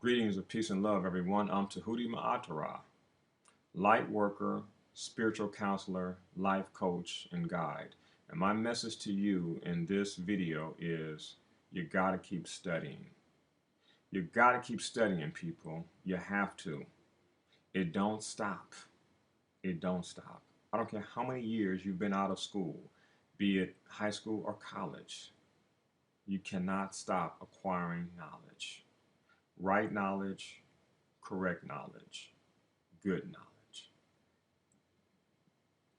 Greetings of peace and love, everyone. I'm Djehuty Ma'at-ra, light worker, spiritual counselor, life coach, and guide. And my message to you in this video is you got to keep studying. You got to keep studying, people. You have to. It don't stop. It don't stop. I don't care how many years you've been out of school, be it high school or college. You cannot stop acquiring knowledge. Right knowledge, correct knowledge, good knowledge.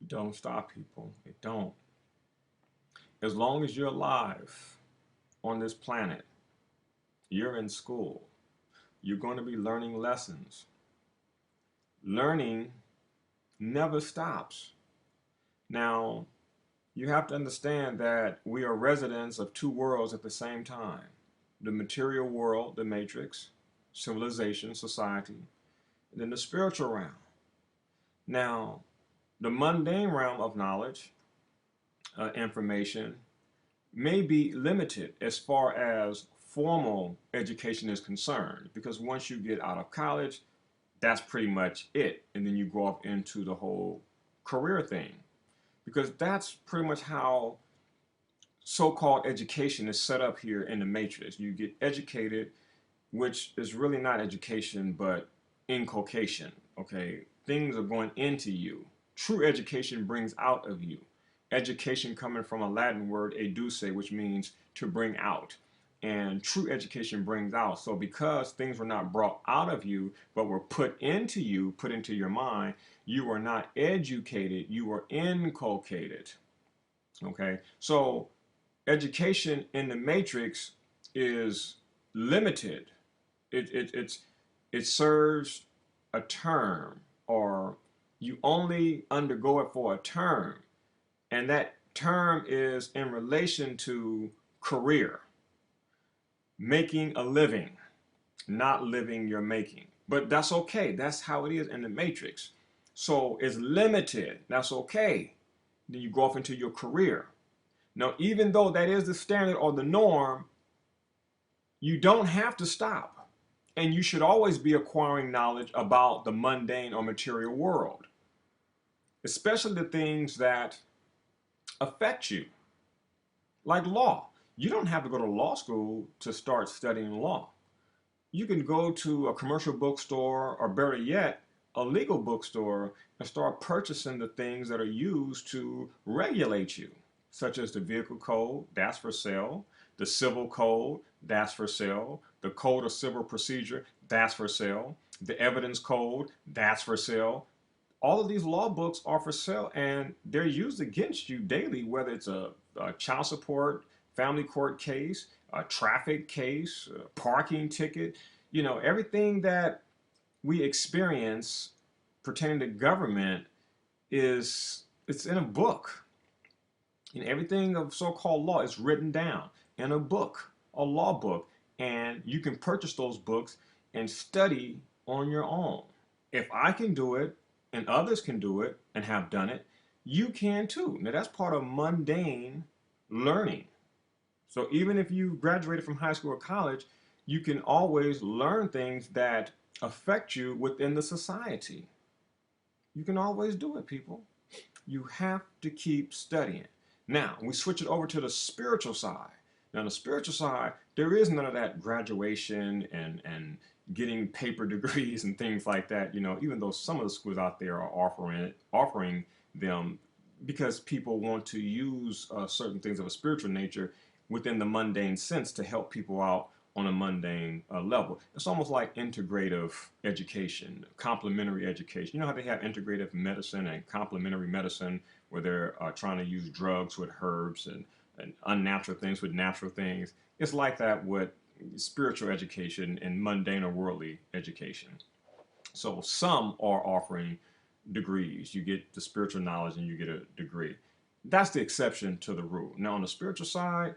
Don't stop, people. It don't. As long as you're alive on this planet, you're in school. You're going to be learning lessons. Learning never stops. Now, you have to understand that we are residents of two worlds at the same time. The material world, the matrix, civilization, society, and then the spiritual realm. Now, the mundane realm of knowledge, information, may be limited as far as formal education is concerned, because once you get out of college, that's pretty much it. And then you go off into the whole career thing, because that's pretty much how so-called education is set up here in the matrix. You get educated, which is really not education, but inculcation. Okay, things are going into you. True education brings out of you. Education coming from a Latin word, educe, which means to bring out. And true education brings out. So because things were not brought out of you, but were put into you, put into your mind, you were not educated, you were inculcated. Okay, so education in the matrix is limited. It serves a term, or you only undergo it for a term, and that term is in relation to career, making a living, not living your making. But that's okay. That's how it is in the matrix. So it's limited. That's okay. Then you go off into your career. Now, even though that is the standard or the norm, you don't have to stop. And you should always be acquiring knowledge about the mundane or material world, especially the things that affect you, like law. You don't have to go to law school to start studying law. You can go to a commercial bookstore, or better yet, a legal bookstore, and start purchasing the things that are used to regulate you, such as the vehicle code, that's for sale, the civil code, that's for sale, the code of civil procedure, that's for sale, the evidence code, that's for sale. All of these law books are for sale, and they're used against you daily, whether it's a child support, family court case, a traffic case, a parking ticket. You know, everything that we experience pertaining to government it's in a book. And everything of so-called law is written down in a book, a law book, and you can purchase those books and study on your own. If I can do it and others can do it and have done it, you can too. Now that's part of mundane learning. So even if you graduated from high school or college, you can always learn things that affect you within the society. You can always do it, people. You have to keep studying. Now, we switch it over to the spiritual side. Now, on the spiritual side, there is none of that graduation and getting paper degrees and things like that, you know, even though some of the schools out there are offering them, because people want to use certain things of a spiritual nature within the mundane sense to help people out on a mundane level. It's almost like integrative education, complementary education. You know how they have integrative medicine and complementary medicine, where they're trying to use drugs with herbs and unnatural things with natural things. It's like that with spiritual education and mundane or worldly education. So some are offering degrees. You get the spiritual knowledge and you get a degree. That's the exception to the rule. Now on the spiritual side,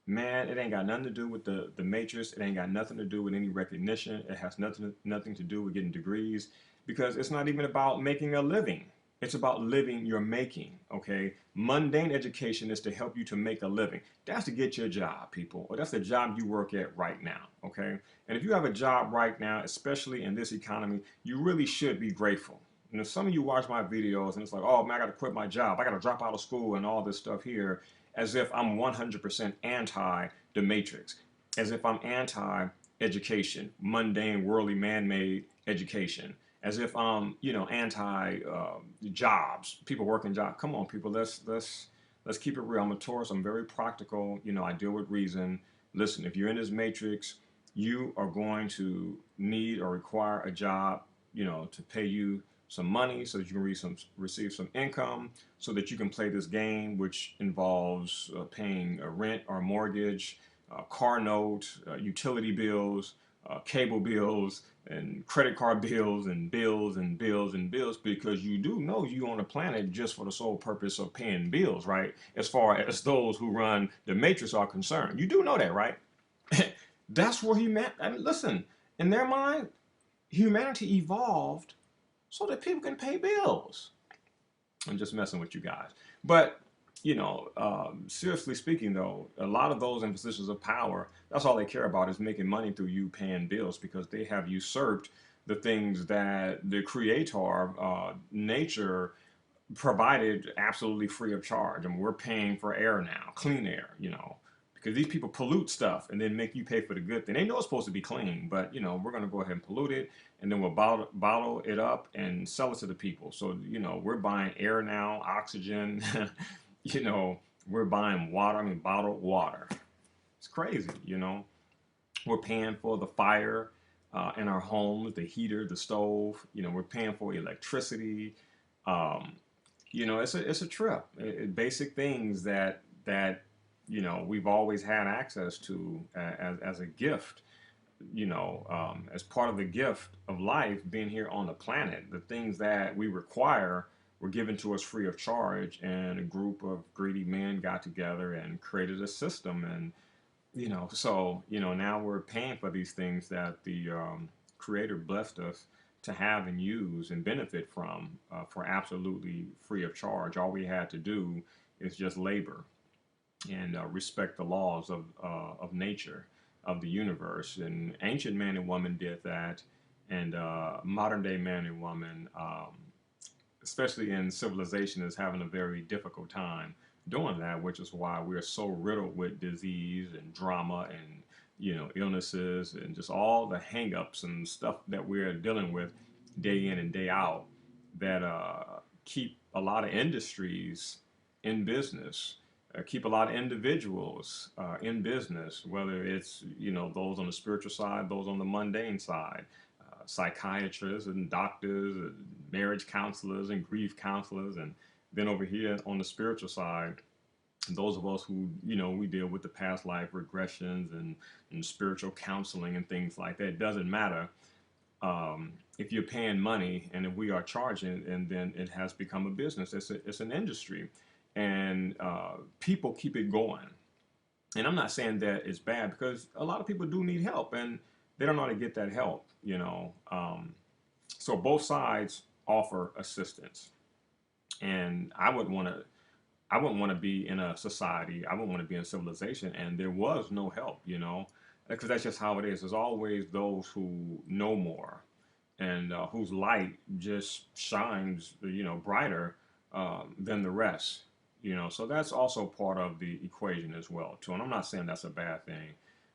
man, it ain't got nothing to do with the matrix. It ain't got nothing to do with any recognition. It has nothing to do with getting degrees, because it's not even about making a living. It's about living your making, okay? Mundane education is to help you to make a living. That's to get your job, people, or that's the job you work at right now, okay? And if you have a job right now, especially in this economy, you really should be grateful. You know, some of you watch my videos and it's like, oh man, I got to quit my job. I got to drop out of school and all this stuff here, as if I'm 100% anti the matrix, as if I'm anti education, mundane, worldly, man-made education, as if I'm, anti jobs, people working jobs. Come on, people, let's keep it real. I'm a Taurus. I'm very practical. I deal with reason. Listen, if you're in this matrix, you are going to need or require a job, to pay you some money so that you can receive some income so that you can play this game, which involves paying a rent or a mortgage, car note, utility bills, cable bills, and credit card bills, and bills and bills and bills, because you do know you on the planet just for the sole purpose of paying bills, right? As far as those who run the matrix are concerned. You do know that, right? That's where humanity, I mean, listen, in their mind, humanity evolved so that people can pay bills. I'm just messing with you guys. But, seriously speaking, though, a lot of those in positions of power, that's all they care about is making money through you paying bills, because they have usurped the things that the creator, nature, provided absolutely free of charge. I mean, we're paying for air now, clean air, because these people pollute stuff and then make you pay for the good thing. They know it's supposed to be clean, but we're going to go ahead and pollute it, and then we'll bottle it up and sell it to the people. So we're buying air now, oxygen. We're buying water. I mean, bottled water. It's crazy. We're paying for the fire in our homes, the heater, the stove. We're paying for electricity. Um, it's a trip. Basic things that we've always had access to as a gift. As part of the gift of life, being here on the planet, the things that we require were given to us free of charge, and a group of greedy men got together and created a system, and now we're paying for these things that the creator blessed us to have and use and benefit from, for absolutely free of charge. All we had to do is just labor and respect the laws of nature, of the universe. And ancient man and woman did that, and modern day man and woman, especially in civilization, is having a very difficult time doing that, which is why we're so riddled with disease and drama and illnesses and just all the hangups and stuff that we're dealing with day in and day out, that keep a lot of industries in business, keep a lot of individuals in business, whether it's those on the spiritual side, those on the mundane side, psychiatrists and doctors, and marriage counselors and grief counselors, and then over here on the spiritual side, those of us who we deal with the past life regressions and spiritual counseling and things like that. It doesn't matter if you're paying money, and if we are charging, and then it has become a business. It's an industry, and people keep it going. And I'm not saying that it's bad, because a lot of people do need help, and they don't know how to get that help. So both sides offer assistance, and I wouldn't want to be in a society. I wouldn't want to be in civilization, and there was no help. Because that's just how it is. There's always those who know more, and whose light just shines, brighter than the rest. So that's also part of the equation as well too. And I'm not saying that's a bad thing.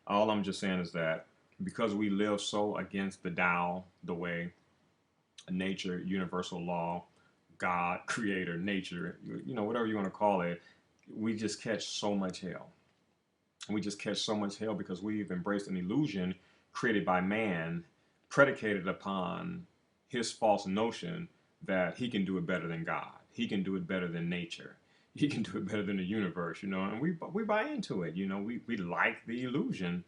All I'm just saying is that because we live so against the Tao, the way, nature, universal law, God, creator, nature, whatever you want to call it, we just catch so much hell. We just catch so much hell because we've embraced an illusion created by man, predicated upon his false notion that he can do it better than God. He can do it better than nature. He can do it better than the universe, and we buy into it. We like the illusion.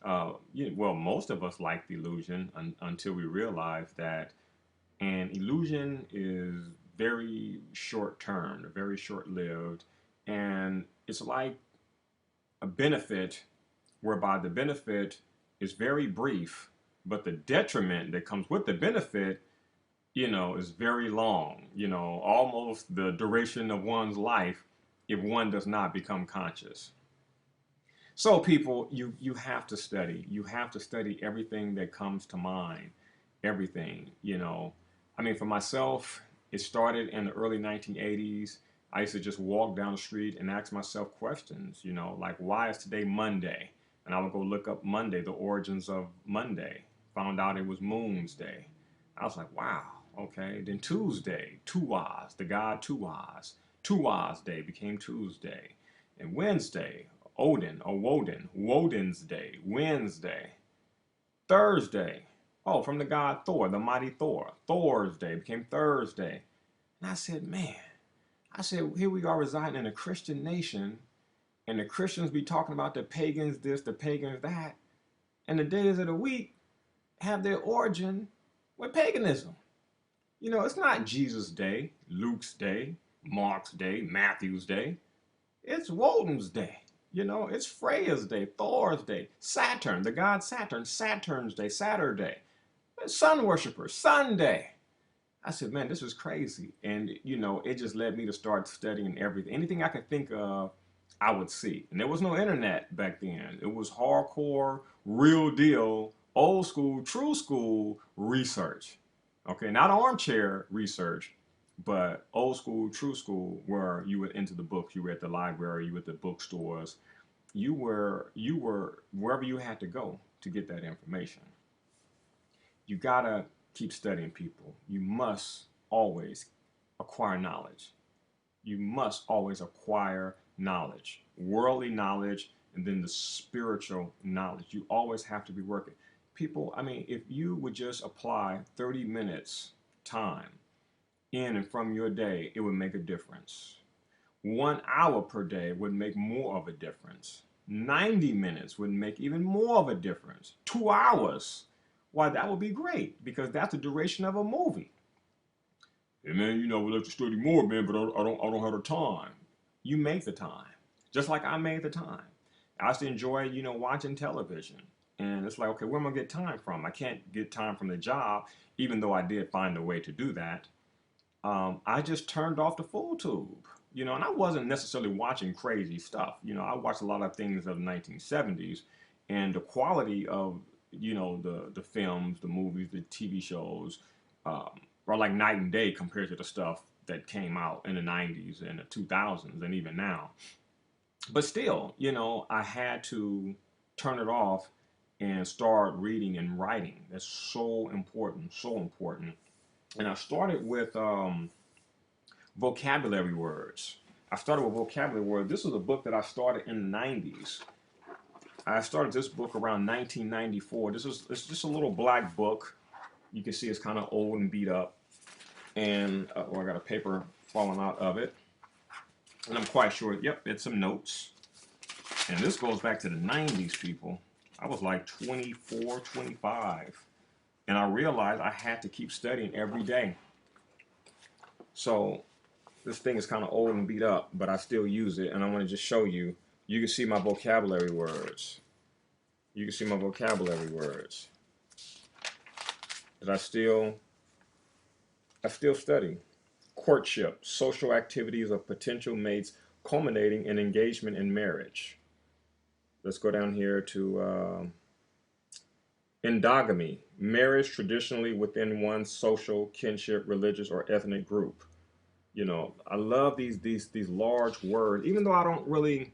Well, most of us like the illusion until we realize that an illusion is very short term, very short lived, and it's like a benefit, whereby the benefit is very brief, but the detriment that comes with the benefit is very long, almost the duration of one's life if one does not become conscious. So people, you have to study. You have to study everything that comes to mind. Everything. I mean, for myself, it started in the early 1980s. I used to just walk down the street and ask myself questions, like why is today Monday? And I would go look up Monday, the origins of Monday. Found out it was Moon's Day. I was like, wow, okay. Then Tuesday, Tuaz, the god Tuaz. Tuaz Day became Tuesday. And Wednesday, Odin or Woden, Woden's Day, Wednesday. Thursday, oh, from the god Thor, the mighty Thor. Thor's Day became Thursday. And I said, man, I said, here we are residing in a Christian nation, and the Christians be talking about the pagans this, the pagans that, and the days of the week have their origin with paganism. It's not Jesus' day, Luke's day, Mark's day, Matthew's day. It's Woden's day. It's Freya's day, Thor's day, Saturn, the god Saturn, Saturn's day, Saturday, sun worshippers, Sunday. I said, man, this is crazy. And, it just led me to start studying everything. Anything I could think of, I would see. And there was no internet back then. It was hardcore, real deal, old school, true school research. Okay, not armchair research, but old school, true school, where you were into the books, you were at the library, you were at the bookstores, you were wherever you had to go to get that information. You gotta keep studying, people. You must always acquire knowledge. You must always acquire knowledge, worldly knowledge, and then the spiritual knowledge. You always have to be working. People, I mean, if you would just apply 30 minutes time in and from your day, it would make a difference. 1 hour per day would make more of a difference. 90 minutes would make even more of a difference. 2 hours, why, that would be great because that's the duration of a movie. Hey man, we'd like to study more, man, but I don't have the time. You make the time, just like I made the time. I used to enjoy, watching television, and it's like, okay, where am I gonna get time from? I can't get time from the job, even though I did find a way to do that. I just turned off the full tube, and I wasn't necessarily watching crazy stuff. I watched a lot of things of the 1970s, and the quality of, the films, the movies, the TV shows, um, are like night and day compared to the stuff that came out in the 90s and the 2000s and even now. But still, I had to turn it off and start reading and writing. That's so important, so important. And I started with vocabulary words. I started with vocabulary words. This was a book that I started in the 90s. I started this book around 1994. It's just a little black book. You can see it's kind of old and beat up. And I got a paper falling out of it. And I'm quite sure, yep, it's some notes. And this goes back to the 90s, people. I was like 24, 25. And I realized I had to keep studying every day. So this thing is kind of old and beat up, but I still use it. And I want to just show you. You can see my vocabulary words. You can see my vocabulary words that I still study. Courtship, social activities of potential mates culminating in engagement and marriage. Let's go down here to endogamy, marriage traditionally within one's social, kinship, religious, or ethnic group. I love these large words, even though I don't really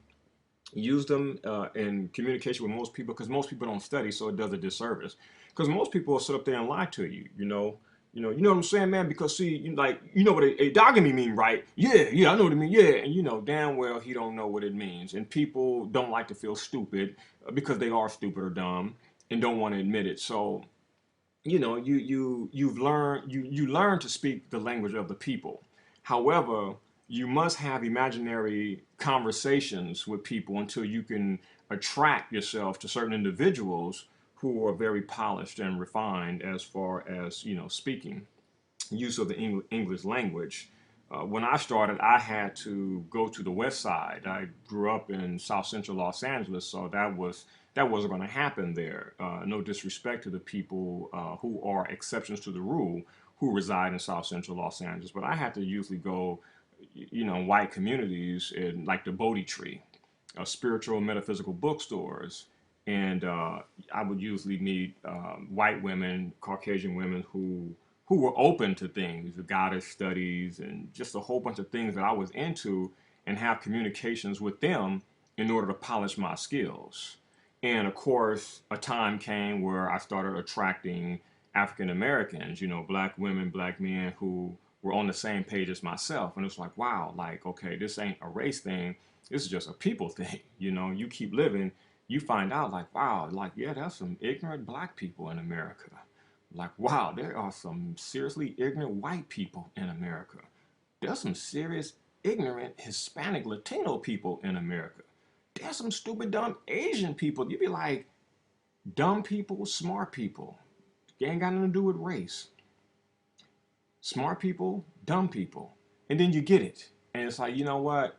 use them in communication with most people because most people don't study, so it does a disservice. Because most people will sit up there and lie to you, you know what I'm saying, man? Because see, you know what a dogamy mean, right? Yeah, yeah, I know what it mean. Yeah, and damn well he don't know what it means. And people don't like to feel stupid because they are stupid or dumb and don't want to admit it. So, you learn to speak the language of the people. However, you must have imaginary conversations with people until you can attract yourself to certain individuals who are very polished and refined as far as speaking use of the English language. When I started, I had to go to the West Side. I grew up in South Central Los Angeles, so that wasn't going to happen there. No disrespect to the people who are exceptions to the rule, who reside in South Central Los Angeles, but I had to usually go, white communities in like the Bodhi Tree, spiritual and metaphysical bookstores. And I would usually meet white women, Caucasian women who were open to things, the goddess studies, and just a whole bunch of things that I was into, and have communications with them in order to polish my skills. And of course, a time came where I started attracting African Americans, black women, black men who were on the same page as myself. And it's like, wow, like, okay, this ain't a race thing. This is just a people thing. You keep living, you find out like, wow, like, yeah, there's some ignorant black people in America. Like, wow, there are some seriously ignorant white people in America. There's some serious ignorant Hispanic Latino people in America. There's some stupid, dumb Asian people. You'd be like, dumb people, smart people. It ain't got nothing to do with race. Smart people, dumb people. And then you get it. And it's like, you know what?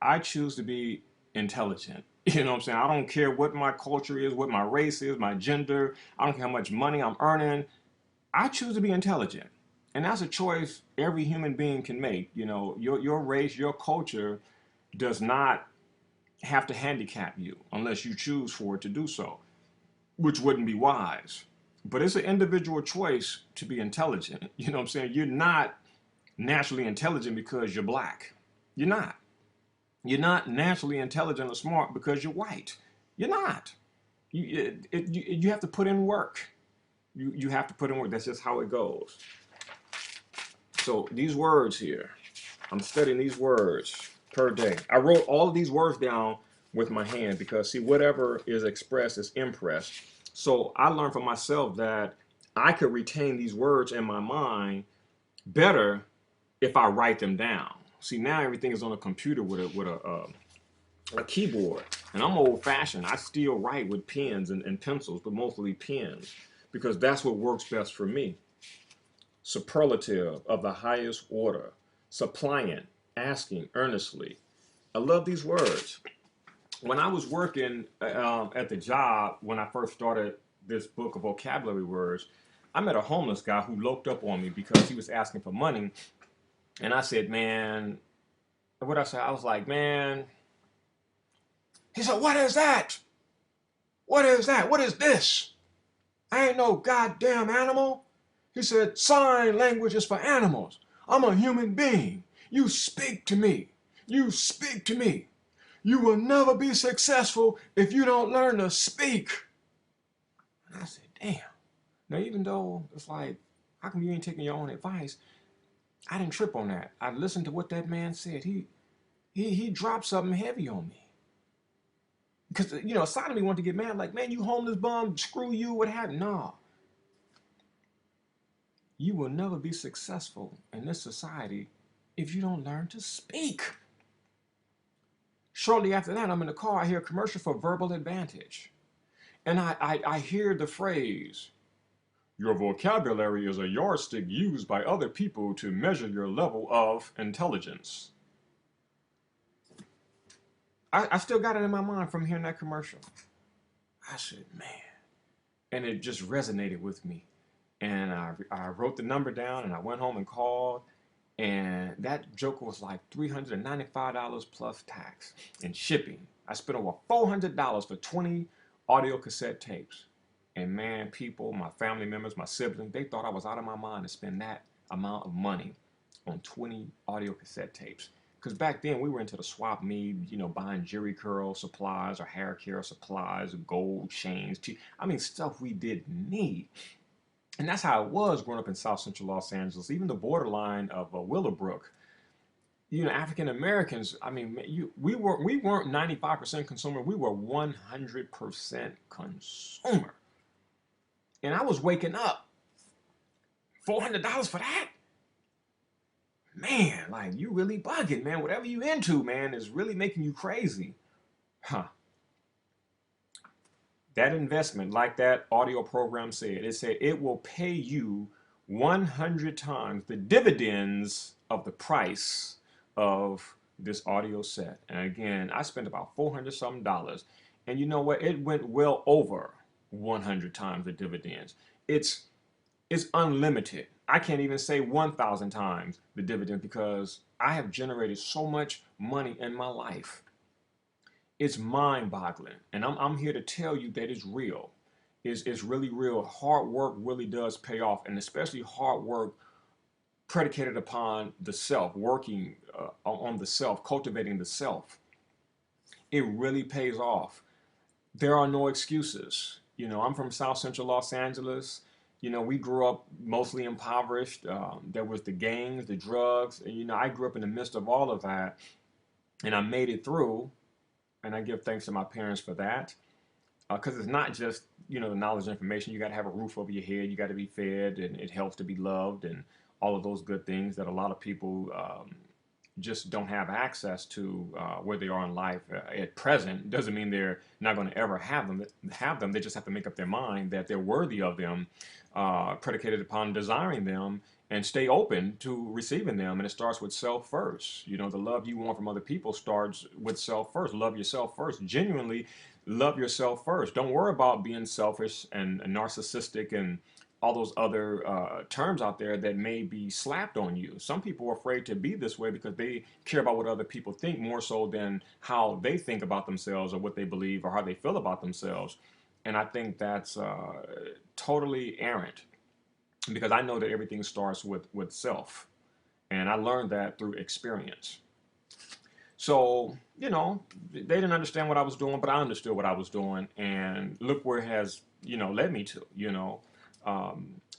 I choose to be intelligent. You know what I'm saying? I don't care what my culture is, what my race is, my gender. I don't care how much money I'm earning. I choose to be intelligent. And that's a choice every human being can make. Your race, your culture does not have to handicap you unless you choose for it to do so, which wouldn't be wise. But it's an individual choice to be intelligent. You know what I'm saying? You're not naturally intelligent because you're black. You're not. You're not naturally intelligent or smart because you're white. You're not. You have to put in work. You have to put in work. That's just how it goes. So these words here, I'm studying these words per day. I wrote all of these words down with my hand because, see, whatever is expressed is impressed. So I learned for myself that I could retain these words in my mind better if I write them down. See, now everything is on a computer with a keyboard, and I'm old-fashioned. I still write with pens and pencils, but mostly pens, because that's what works best for me. Superlative of the highest order, suppliant, asking earnestly. I love these words. When I was working at the job, when I first started this book of vocabulary words, I met a homeless guy who looked up on me because he was asking for money. And I said, man, what I said, I was like, man. He said, what is that? What is that? What is this? I ain't no goddamn animal. He said, sign language is for animals. I'm a human being. You speak to me. You speak to me. You will never be successful if you don't learn to speak. And I said, damn. Now, even though it's like, how come you ain't taking your own advice? I didn't trip on that. I listened to what that man said. He dropped something heavy on me. Because, a side of me wanted to get mad, like, man, you homeless bum, screw you, what happened? No. You will never be successful in this society if you don't learn to speak. Shortly after that, I'm in the car, I hear a commercial for Verbal Advantage. And I hear the phrase, your vocabulary is a yardstick used by other people to measure your level of intelligence. I still got it in my mind from hearing that commercial. I said, man. And it just resonated with me. And I wrote the number down and I went home and called. And that joker was like $395 plus tax and shipping. I spent over $400 for 20 audio cassette tapes. And man, people, my family members, my siblings, they thought I was out of my mind to spend that amount of money on 20 audio cassette tapes. Because back then we were into the swap meet, buying jerry curl supplies or hair care supplies, gold chains, stuff we didn't need. And that's how it was growing up in South Central Los Angeles, even the borderline of Willowbrook. African Americans, we weren't 95% consumer, we were 100% consumer. And I was waking up, $400 for that? Man, like, you really bugging, man. Whatever you into, man, is really making you crazy. Huh. That investment, like that audio program said, it said it will pay you 100 times the dividends of the price of this audio set. And again, I spent about 400 something dollars. And you know what? It went well over 100 times the dividends. It's unlimited. I can't even say 1,000 times the dividend because I have generated so much money in my life. It's mind boggling. And I'm here to tell you that it's real. It's really real. Hard work really does pay off, and especially hard work predicated upon the self, working on the self, cultivating the self. It really pays off. There are no excuses. You know, I'm from South Central Los Angeles. You know, we grew up mostly impoverished. There was the gangs, the drugs, and you know, I grew up in the midst of all of that, and I made it through. And I give thanks to my parents for that. Because it's not just the knowledge and information. You got to have a roof over your head. You got to be fed, and it helps to be loved, and all of those good things that a lot of people just don't have access to where they are in life at present. Doesn't mean they're not going to ever have them. They just have to make up their mind that they're worthy of them, predicated upon desiring them, and stay open to receiving them. And it starts with self first. You know, the love you want from other people starts with self first. Love yourself first. Genuinely love yourself first. Don't worry about being selfish and narcissistic and all those other terms out there that may be slapped on you. Some people are afraid to be this way because they care about what other people think more so than how they think about themselves or what they believe or how they feel about themselves. And I think that's totally errant because I know that everything starts with self. And I learned that through experience. So, they didn't understand what I was doing, but I understood what I was doing. And look where it has, led me to,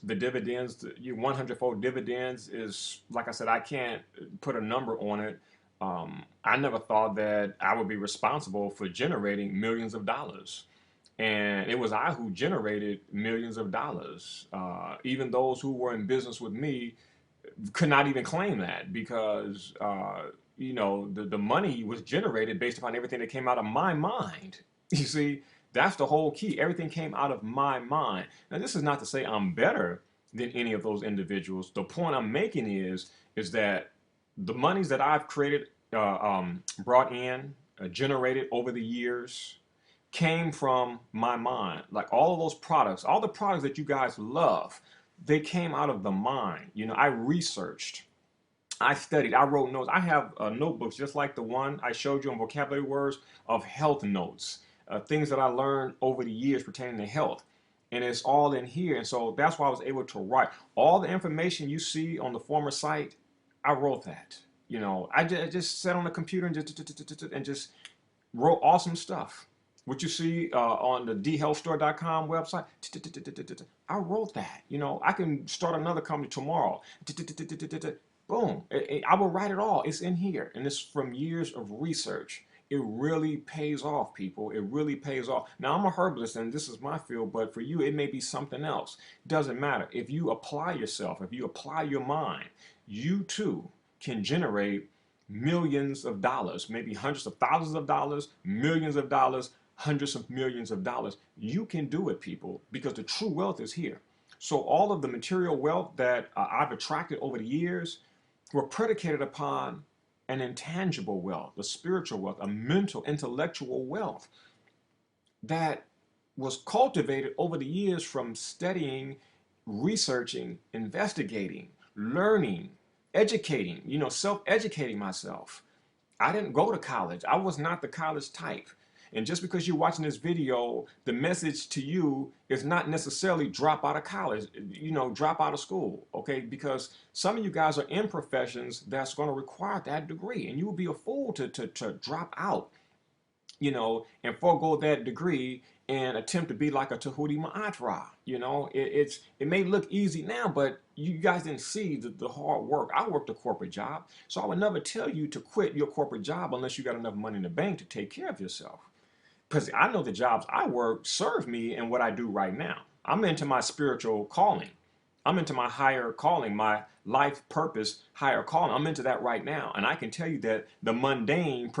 the dividends, the 100-fold dividends is, like I said, I can't put a number on it. I never thought that I would be responsible for generating millions of dollars. And it was I who generated millions of dollars. Even those who were in business with me could not even claim that because the money was generated based upon everything that came out of my mind. You see, that's the whole key. Everything came out of my mind. Now, this is not to say I'm better than any of those individuals. The point I'm making is that the monies that I've created, brought in, generated over the years, came from my mind. Like all of those products, all the products that you guys love, they came out of the mind. I researched, I studied, I wrote notes. I have notebooks just like the one I showed you on vocabulary words of health notes, things that I learned over the years pertaining to health. And it's all in here. And so that's why I was able to write. All the information you see on the former site, I wrote that. I just sat on the computer and just wrote awesome stuff. What you see on the dhealthstore.com website, I wrote that. I can start another company tomorrow. Boom. I will write it all. It's in here. And it's from years of research. It really pays off, people. It really pays off. Now, I'm a herbalist and this is my field, but for you, it may be something else. It doesn't matter. If you apply yourself, if you apply your mind, you too can generate millions of dollars, maybe hundreds of thousands of dollars, millions of dollars, hundreds of millions of dollars. You can do it, people, because the true wealth is here. So all of the material wealth that I've attracted over the years were predicated upon an intangible wealth, a spiritual wealth, a mental, intellectual wealth that was cultivated over the years from studying, researching, investigating, learning, educating, self-educating myself. I didn't go to college. I was not the college type. And just because you're watching this video, the message to you is not necessarily drop out of college, drop out of school, okay? Because some of you guys are in professions that's going to require that degree, and you will be a fool to drop out, and forego that degree and attempt to be like a Djehuty Ma'at-ra. It may look easy now, but you guys didn't see the hard work. I worked a corporate job, so I would never tell you to quit your corporate job unless you got enough money in the bank to take care of yourself. Because I know the jobs I work serve me in what I do right now. I'm into my spiritual calling. I'm into my higher calling, my life purpose, higher calling. I'm into that right now. And I can tell you that the mundane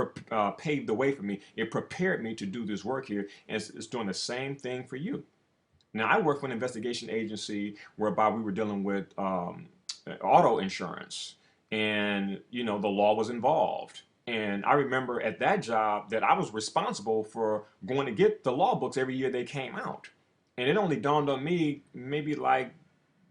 paved the way for me. It prepared me to do this work here. And it's doing the same thing for you. Now, I work for an investigation agency whereby we were dealing with auto insurance. And, the law was involved. And I remember at that job that I was responsible for going to get the law books every year they came out. And it only dawned on me maybe like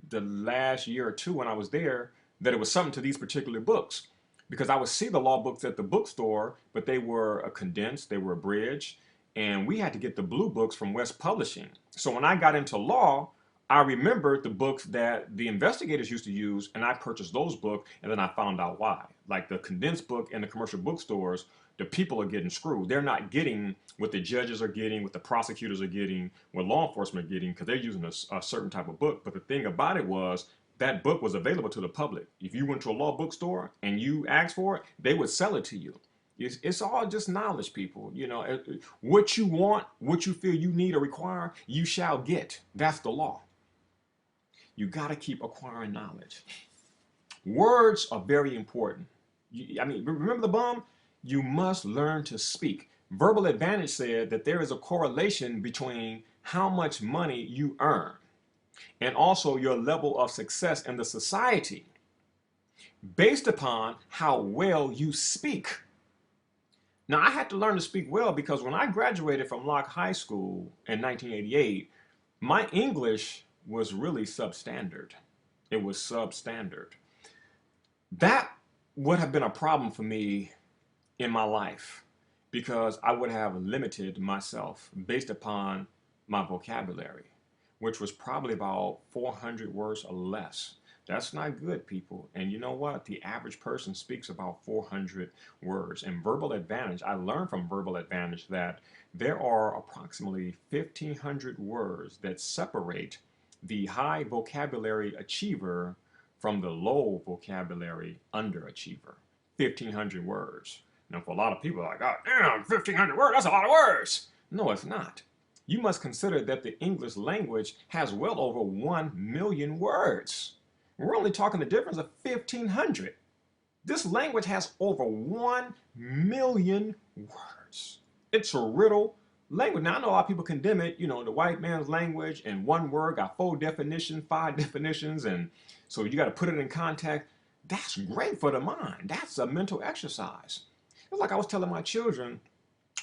the last year or two when I was there that it was something to these particular books because I would see the law books at the bookstore, but they were condensed, they were abridged, and we had to get the blue books from West Publishing. So when I got into law, I remembered the books that the investigators used to use, and I purchased those books, and then I found out why. Like the condensed book in the commercial bookstores, the people are getting screwed. They're not getting what the judges are getting, what the prosecutors are getting, what law enforcement are getting, because they're using a certain type of book. But the thing about it was that book was available to the public. If you went to a law bookstore and you asked for it, they would sell it to you. It's all just knowledge, people. You know, what you want, what you feel you need or require, you shall get. That's the law. You got to keep acquiring knowledge. Words are very important. I mean, remember the bomb? You must learn to speak. Verbal Advantage said that there is a correlation between how much money you earn and also your level of success in the society based upon how well you speak. Now, I had to learn to speak well because when I graduated from Locke High School in 1988, my English was really substandard. It was substandard. That would have been a problem for me in my life because I would have limited myself based upon my vocabulary, which was probably about 400 words or less. That's not good, people. And you know what? The average person speaks about 400 words. And Verbal Advantage, I learned from Verbal Advantage that there are approximately 1,500 words that separate the high vocabulary achiever from the low vocabulary underachiever. 1,500 words. Now, for a lot of people, like, oh, damn, 1,500 words, that's a lot of words. No, it's not. You must consider that the English language has well over 1 million words. We're only talking the difference of 1,500. This language has over 1 million words. It's a riddle language. Now, I know a lot of people condemn it, you know, the white man's language, and one word got 4 definitions, 5 definitions, and so you got to put it in context. That's great for the mind. That's a mental exercise. It's like I was telling my children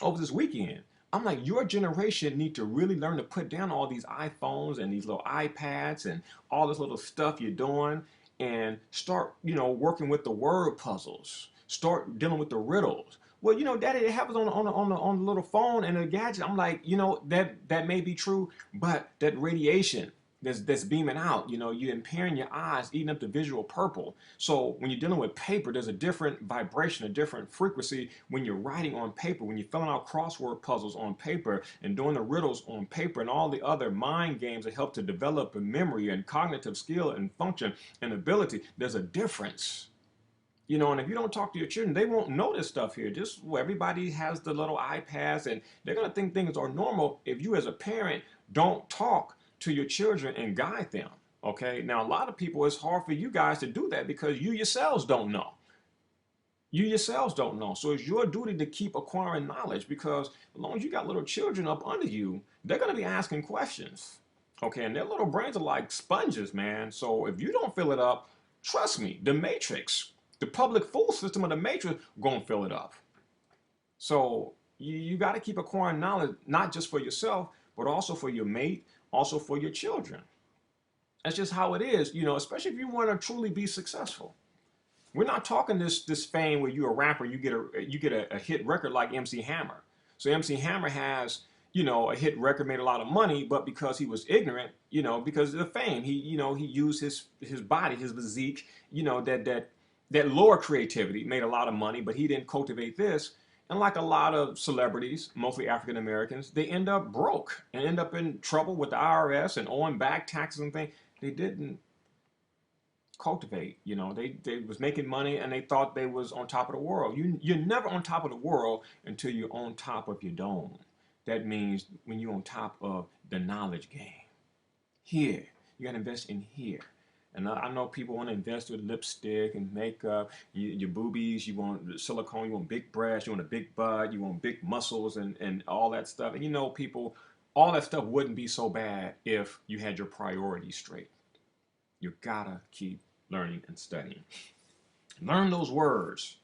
over this weekend. I'm like, your generation need to really learn to put down all these iPhones and these little iPads and all this little stuff you're doing and start, you know, working with the word puzzles. Start dealing with the riddles. Well, you know, Daddy, it happens on the little phone and a gadget. I'm like, you know, that may be true, but that radiation that's beaming out, you know, you're impairing your eyes, eating up the visual purple. So when you're dealing with paper, there's a different vibration, a different frequency when you're writing on paper, when you're filling out crossword puzzles on paper and doing the riddles on paper and all the other mind games that help to develop a memory and cognitive skill and function and ability. There's a difference. You know, and if you don't talk to your children, they won't know this stuff here. Just well, everybody has the little iPads and they're going to think things are normal if you as a parent don't talk to your children and guide them. Okay. Now, a lot of people, it's hard for you guys to do that because you yourselves don't know. You yourselves don't know. So it's your duty to keep acquiring knowledge because as long as you got little children up under you, they're going to be asking questions. Okay. And their little brains are like sponges, man. So if you don't fill it up, trust me, the matrix, the public fool system of the matrix, going to fill it up. So you got to keep acquiring knowledge, not just for yourself, but also for your mate, also for your children. That's just how it is, you know, especially if you want to truly be successful. We're not talking this fame where you're a rapper, you get a hit record like MC Hammer. So MC Hammer has, you know, a hit record, made a lot of money, but because he was ignorant, you know, because of the fame, he, you know, he used his body, his physique, you know, that lower creativity, made a lot of money, but he didn't cultivate this. And like a lot of celebrities, mostly African Americans, they end up broke and end up in trouble with the IRS and owing back taxes and things. They didn't cultivate, you know, they was making money and they thought they was on top of the world. You're never on top of the world until you're on top of your dome. That means when you're on top of the knowledge game. Here, you gotta invest in here. And I know people want to invest with lipstick and makeup, your boobies, you want silicone, you want big breasts, you want a big butt, you want big muscles and all that stuff. And you know, people, all that stuff wouldn't be so bad if you had your priorities straight. You gotta keep learning and studying. Learn those words.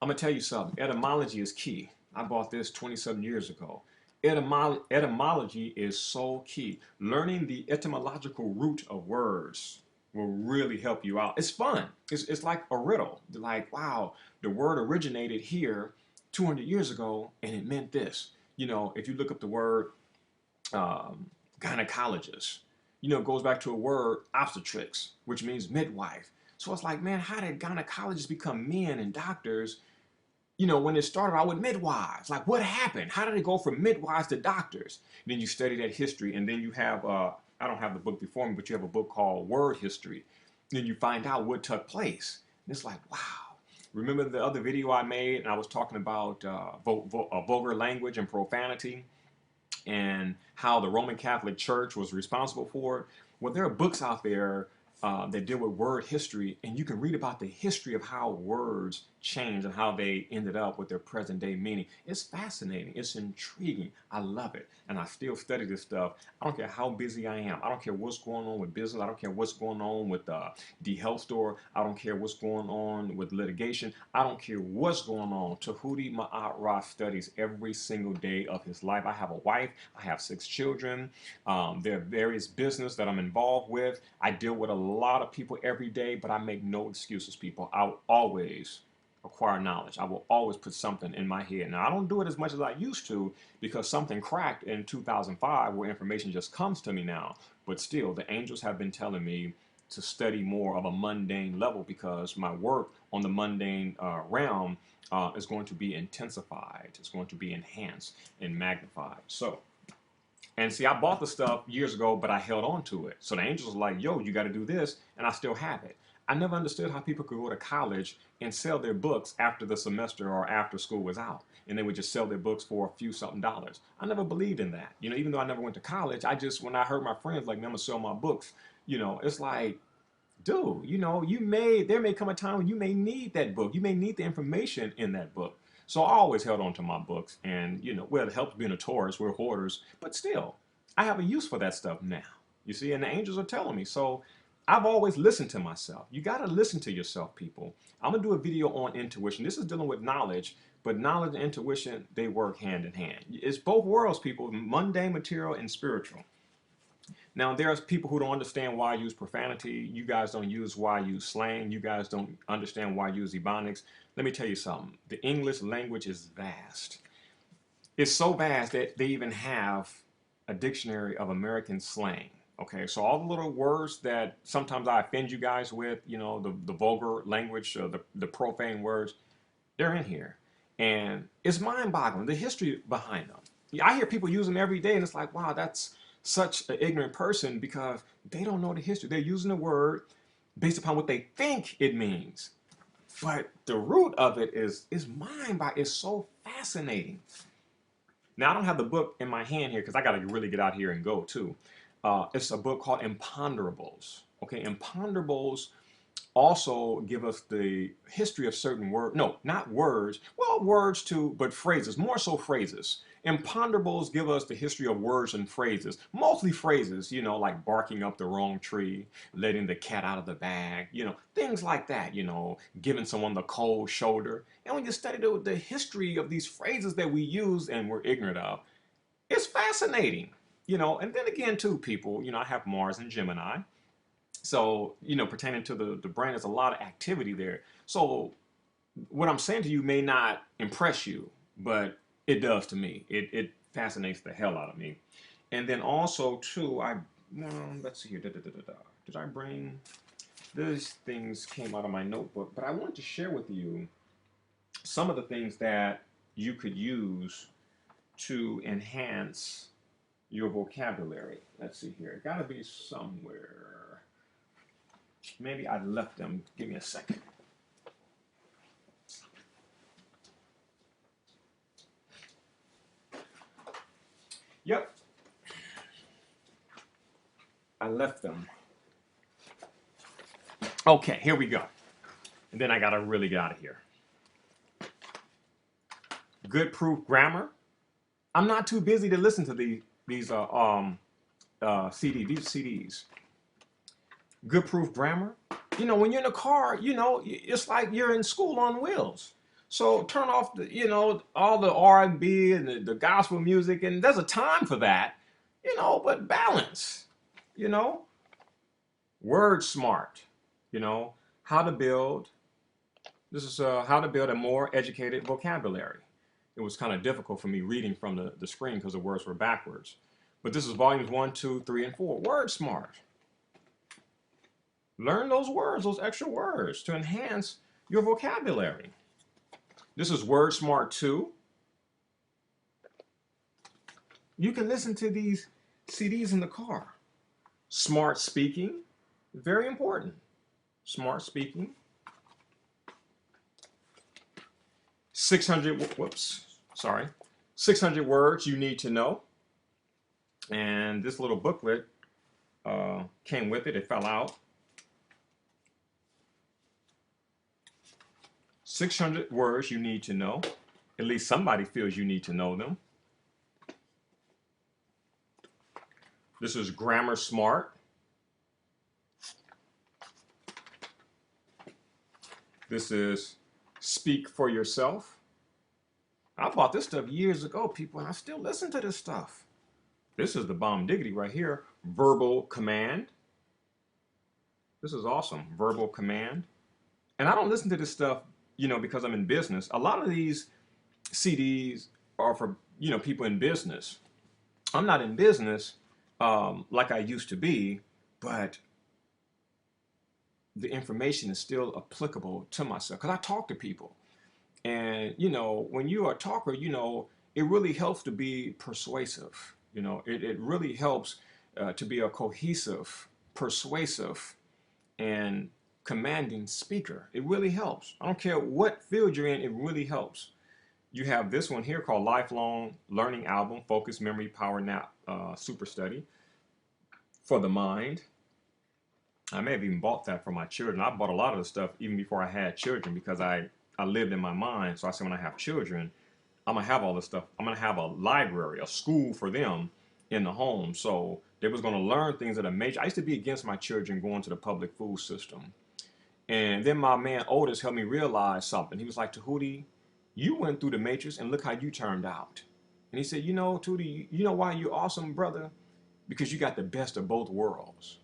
I'm gonna tell you something. Etymology is key. I bought this 27 years ago. Etymology is so key. Learning the etymological root of words will really help you out. It's fun. It's like a riddle. Like, wow, the word originated here 200 years ago and it meant this. If you look up the word gynecologist, it goes back to a word obstetrics, which means midwife. So it's like, man, how did gynecologists become men and doctors? When it started out with midwives, like what happened? How did it go from midwives to doctors? And then you study that history, and then you have, I don't have the book before me, but you have a book called Word History. Then you find out what took place. And it's like, wow. Remember the other video I made, and I was talking about vulgar language and profanity and how the Roman Catholic Church was responsible for it? Well, there are books out there that deal with word history, and you can read about the history of how words changed and how they ended up with their present day meaning. It's fascinating. It's intriguing. I love it. And I still study this stuff. I don't care how busy I am. I don't care what's going on with business. I don't care what's going on with the health store. I don't care what's going on with litigation. I don't care what's going on. Djehuty Ma'at-ra studies every single day of his life. I have a wife. I have 6 children. There are various business that I'm involved with. I deal with a lot of people every day, but I make no excuses, people. I will always acquire knowledge. I will always put something in my head. Now, I don't do it as much as I used to because something cracked in 2005 where information just comes to me now. But still, the angels have been telling me to study more of a mundane level because my work on the mundane realm is going to be intensified. It's going to be enhanced and magnified. And see, I bought the stuff years ago, but I held on to it. So the angels were like, yo, you got to do this, and I still have it. I never understood how people could go to college and sell their books after the semester or after school was out. And they would just sell their books for a few something dollars. I never believed in that. Even though I never went to college, when I heard my friends like, man, I'm going to sell my books, it's like, dude, there may come a time when you may need that book. You may need the information in that book. So I always held on to my books and, well, it helps being a tourist. We're hoarders, but still, I have a use for that stuff now. You see, and the angels are telling me. So I've always listened to myself. You got to listen to yourself, people. I'm going to do a video on intuition. This is dealing with knowledge, but knowledge and intuition, they work hand in hand. It's both worlds, people, mundane material and spiritual. Now, there's people who don't understand why I use profanity. You guys don't use why I use slang. You guys don't understand why I use ebonics. Let me tell you something. The English language is vast. It's so vast that they even have a dictionary of American slang. Okay, so all the little words that sometimes I offend you guys with, the vulgar language, the profane words, they're in here. And it's mind-boggling, the history behind them. I hear people use them every day, and it's like, wow, that's such an ignorant person because they don't know the history. They're using the word based upon what they think it means. But the root of it is mind-boggling. It's so fascinating. Now, I don't have the book in my hand here because I got to really get out here and go, too. It's a book called Imponderables. Okay, Imponderables also give us the history of certain words. No, not words. Well, words too, but phrases. More so phrases. Imponderables give us the history of words and phrases. Mostly phrases, like barking up the wrong tree, letting the cat out of the bag, things like that, giving someone the cold shoulder. And when you study the history of these phrases that we use and we're ignorant of, it's fascinating. And then again, too, people, I have Mars and Gemini. So, pertaining to the brain, there's a lot of activity there. So, what I'm saying to you may not impress you, but it does to me. It fascinates the hell out of me. And then also, too, let's see here. Did I bring, these things came out of my notebook, but I wanted to share with you some of the things that you could use to enhance your vocabulary. Let's see here. It got to be somewhere. Maybe I left them. Give me a second. Yep. I left them. Okay, here we go. And then I got to really get out of here. Good proof grammar. I'm not too busy to listen to these CDs. Good proof grammar. When you're in a car, it's like you're in school on wheels. So turn off all the R&B and the gospel music, and there's a time for that, but balance. Word smart, you know, how to build. This is how to build a more educated vocabulary. It was kind of difficult for me reading from the screen because the words were backwards. But this is volumes 1, 2, 3, and 4. Word smart. Learn those words, those extra words to enhance your vocabulary. This is Word Smart 2. You can listen to these CDs in the car. Smart speaking, very important. Smart speaking. 600 words you need to know. And this little booklet came with it. It fell out. 600 words you need to know. At least somebody feels you need to know them. This is Grammar Smart. This is Speak for Yourself. I bought this stuff years ago, people, and I still listen to this stuff. This is the bomb diggity right here. Verbal Command. This is awesome. Verbal Command. And I don't listen to this stuff, because I'm in business. A lot of these CDs are for, people in business. I'm not in business like I used to be, but the information is still applicable to myself because I talk to people. And, when you are a talker, it really helps to be persuasive. It really helps to be a cohesive, persuasive, and commanding speaker. It really helps. I don't care what field you're in, it really helps. You have this one here called Lifelong Learning Album, Focus, Memory, Power Nap, Super Study for the Mind. I may have even bought that for my children. I bought a lot of the stuff even before I had children because I lived in my mind. So I said, when I have children, I'm going to have all this stuff. I'm going to have a library, a school for them in the home. So they was going to learn things that are major. I used to be against my children going to the public food system. And then my man Otis helped me realize something. He was like, Djehuty, you went through the matrix and look how you turned out. And he said, Tootie, you know why you're awesome, brother? Because you got the best of both worlds.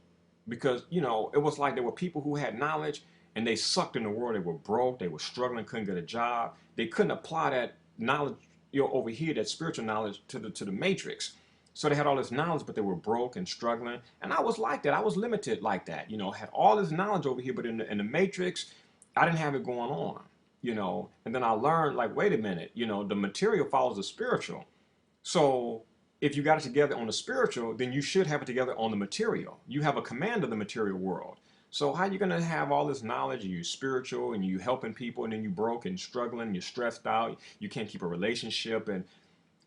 Because, it was like there were people who had knowledge and they sucked in the world. They were broke. They were struggling, couldn't get a job. They couldn't apply that knowledge, over here, that spiritual knowledge to the matrix. So they had all this knowledge, but they were broke and struggling. And I was like that. I was limited like that. I had all this knowledge over here, but in the matrix, I didn't have it going on, And then I learned, like, wait a minute, the material follows the spiritual. So if you got it together on the spiritual, then you should have it together on the material. You have a command of the material world. So how you gonna have all this knowledge and you're spiritual and you helping people and then you broke and struggling, you're stressed out, you can't keep a relationship and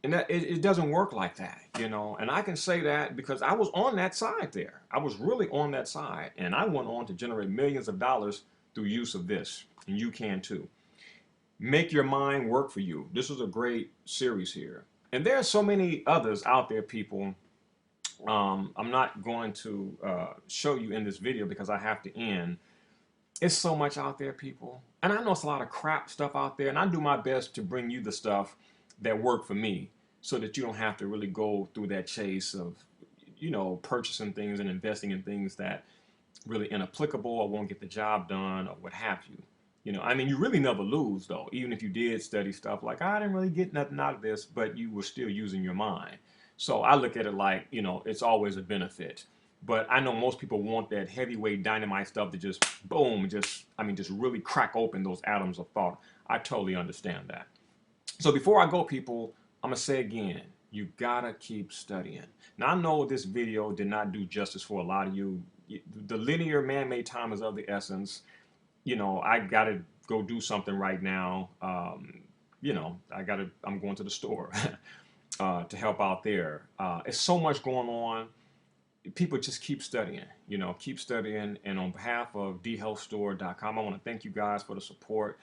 that it doesn't work like that, And I can say that because I was on that side there. I was really on that side, and I went on to generate millions of dollars through use of this, and you can too. Make your mind work for you. This is a great series here, and there are so many others out there, people. I'm not going to show you in this video because I have to end. It's so much out there, people, and I know it's a lot of crap stuff out there, and I do my best to bring you the stuff that work for me so that you don't have to really go through that chase of, purchasing things and investing in things that really inapplicable or won't get the job done or what have you. You really never lose though, even if you did study stuff like, I didn't really get nothing out of this, but you were still using your mind. So I look at it like, it's always a benefit. But I know most people want that heavyweight dynamite stuff to just boom, just really crack open those atoms of thought. I totally understand that. So before I go, people, I'm going to say again, you got to keep studying. Now, I know this video did not do justice for a lot of you. The linear man-made time is of the essence. I got to go do something right now. I'm going to the store to help out there. It's so much going on. People just keep studying, keep studying. And on behalf of dhealthstore.com, I want to thank you guys for the support.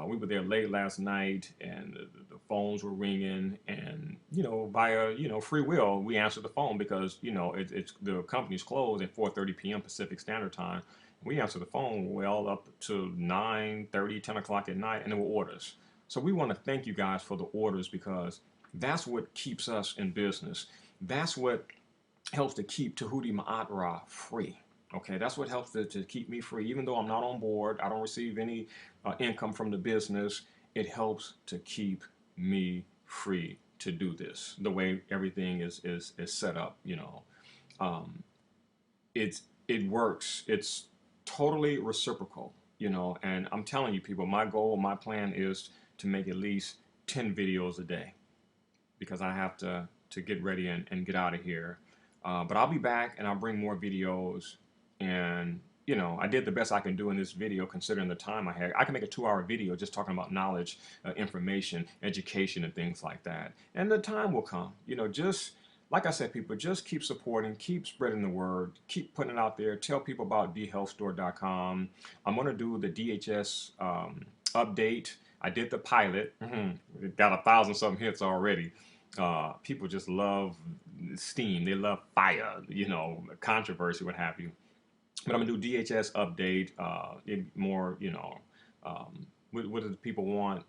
We were there late last night, and the phones were ringing, and via free will, we answered the phone because it's the company's closed at 4:30 p.m. Pacific Standard Time. We answered the phone well up to 9:30, 10 o'clock at night, and there were orders. So we want to thank you guys for the orders because that's what keeps us in business. That's what helps to keep Djehuty Ma'at-ra free. Okay, that's what helps to keep me free. Even though I'm not on board, I don't receive any income from the business, it helps to keep me free to do this the way everything is set up, you know. Um, it works. It's totally reciprocal, you know, and I'm telling you people, my goal, my plan is to make at least 10 videos a day because I have to get ready and get out of here. But I'll be back and I'll bring more videos. And you know, I did the best I can do in this video considering the time I had. I can make a 2-hour video just talking about knowledge, information, education, and things like that. And the time will come. You know, just like I said, people, just keep supporting, keep spreading the word, keep putting it out there. Tell people about dhealthstore.com. I'm going to do the DHS update. I did the pilot. It got 1,000 something hits already. People just love steam. They love fire, you know, controversy, what have you. But I'm gonna do DHS update. More, you know, what do the people want?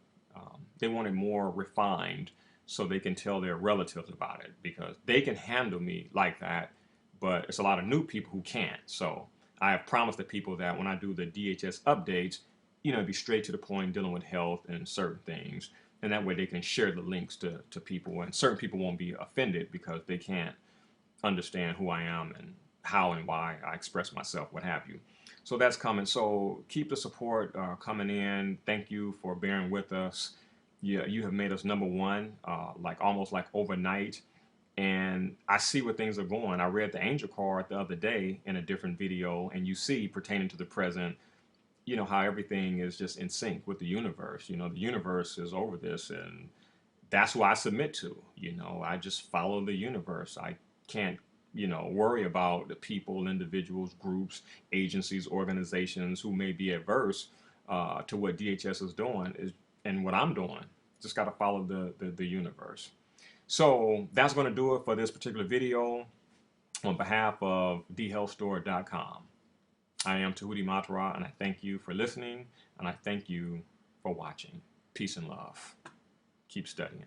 They want it more refined, so they can tell their relatives about it because they can handle me like that. But it's a lot of new people who can't. So I have promised the people that when I do the DHS updates, you know, be straight to the point, dealing with health and certain things, and that way they can share the links to people, and certain people won't be offended because they can't understand who I am and how and why I express myself, what have you. So that's coming. So keep the support coming in. Thank you for bearing with us. Yeah, you have made us number one, like almost like overnight. And I see where things are going. I read the angel card the other day in a different video, and you see pertaining to the present, you know, how everything is just in sync with the universe. You know, the universe is over this, and that's who I submit to. You know, I just follow the universe. I can't, you know, worry about the people, individuals, groups, agencies, organizations who may be adverse to what DHS is doing and what I'm doing. Just got to follow the universe. So that's going to do it for this particular video. On behalf of dhealthstore.com, I am Djehuty Ma'at-ra, and I thank you for listening, and I thank you for watching. Peace and love. Keep studying.